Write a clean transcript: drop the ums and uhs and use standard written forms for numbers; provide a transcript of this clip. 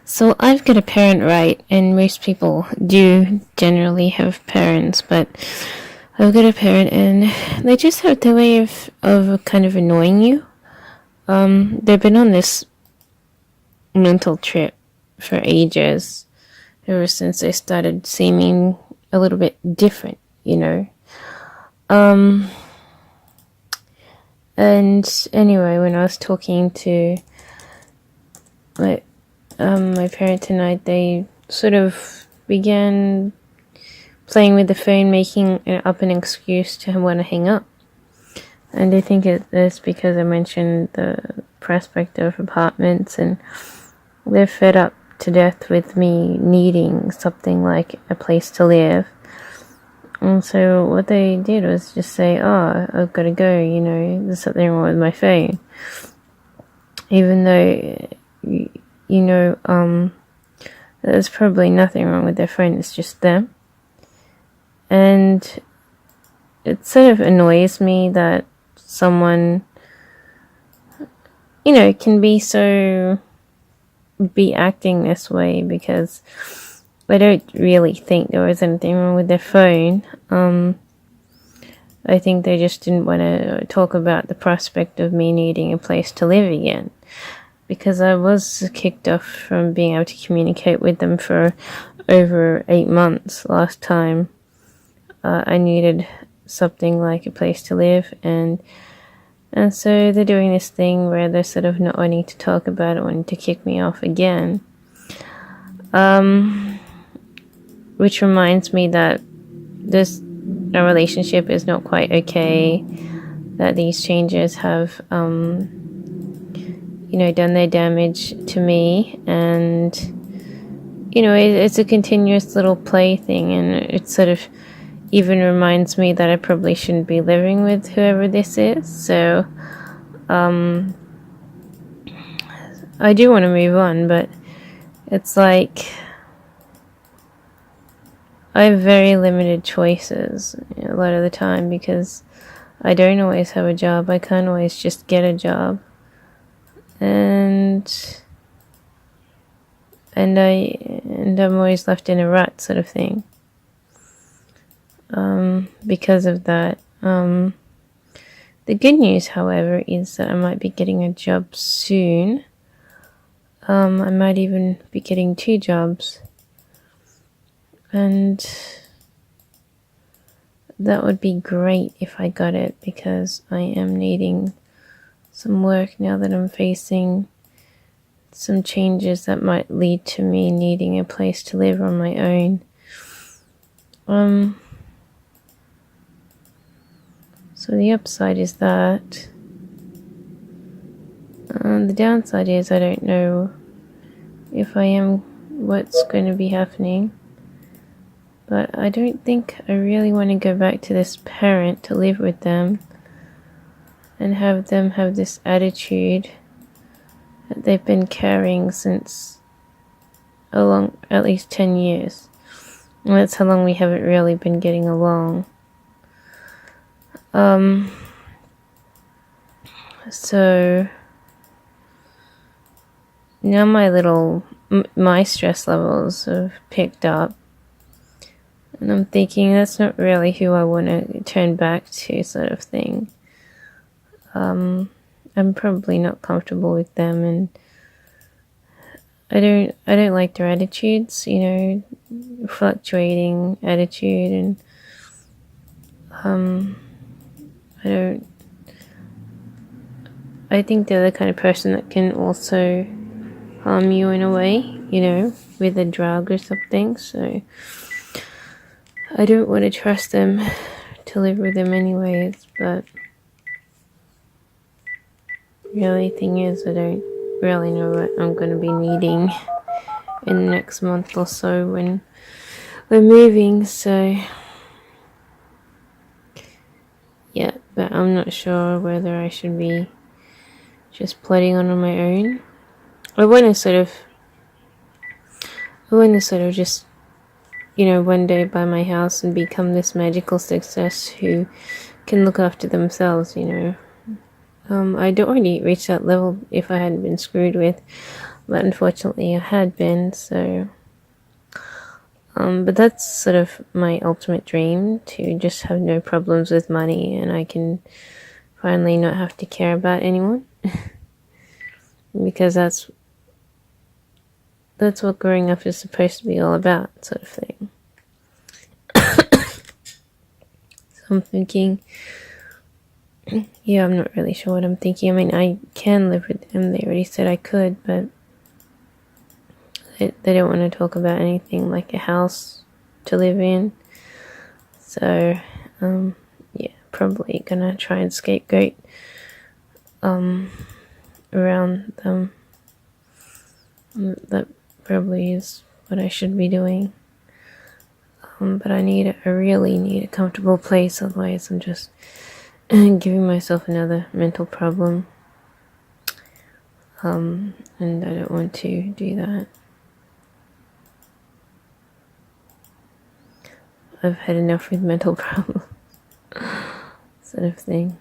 So I've got a parent, right? And most people do generally have parents, but I've got a parent and they just have the way of kind of annoying you. They've been on this mental trip for ages, ever since they started seeming a little bit different, you know. Um, and anyway, when I was talking to my my parent tonight, they sort of began playing with the phone, making up an excuse to want to hang up. And I think it's because I mentioned the prospect of apartments, and they're fed up to death with me needing something like a place to live. And so what they did was just say, "Oh, I've got to go, there's something wrong with my phone." Even though, there's probably nothing wrong with their phone, it's just them. And it sort of annoys me that someone, can be acting this way, because I don't really think there was anything wrong with their phone. I think they just didn't want to talk about the prospect of me needing a place to live again, because I was kicked off from being able to communicate with them for over 8 months last time. I needed something like a place to live, and so they're doing this thing where they're sort of not wanting to talk about it, wanting to kick me off again. Which reminds me that our relationship is not quite okay, that these changes have, done their damage to me, and, it's a continuous little play thing, and it sort of even reminds me that I probably shouldn't be living with whoever this is. So I do want to move on, but it's like I have very limited choices a lot of the time, because I don't always have a job. I can't always just get a job, and I'm always left in a rut, sort of thing. Because of that. The good news, however, is that I might be getting a job soon. I might even be getting 2 jobs. And that would be great if I got it, because I am needing some work now that I'm facing some changes that might lead to me needing a place to live on my own. So the upside is that. The downside is I don't know if I am what's going to be happening. But I don't think I really want to go back to this parent to live with them and have them have this attitude that they've been carrying since at least 10 years. And that's how long we haven't really been getting along. So now my stress levels have picked up, and I'm thinking that's not really who I want to turn back to, sort of thing. I'm probably not comfortable with them, and I don't like their attitudes, fluctuating attitude, and I think they're the kind of person that can also harm you in a way, with a drug or something. So I don't want to trust them to live with them anyways, but the only thing is I don't really know what I'm going to be needing in the next month or so when we're moving, so yeah, but I'm not sure whether I should be just plodding on my own. I want to sort of just, one day buy my house and become this magical success who can look after themselves, I'd already reached that level if I hadn't been screwed with, but unfortunately I had been, so. But that's sort of my ultimate dream, to just have no problems with money and I can finally not have to care about anyone. Because that's what growing up is supposed to be all about, sort of thing. So I'm thinking, yeah, I'm not really sure what I'm thinking. I mean, I can live with them. They already said I could, but they don't want to talk about anything like a house to live in. So, yeah, probably gonna try and scapegoat around them. That probably is what I should be doing. But I really need a comfortable place, otherwise I'm just giving myself another mental problem. And I don't want to do that. I've had enough with mental problems, sort of thing.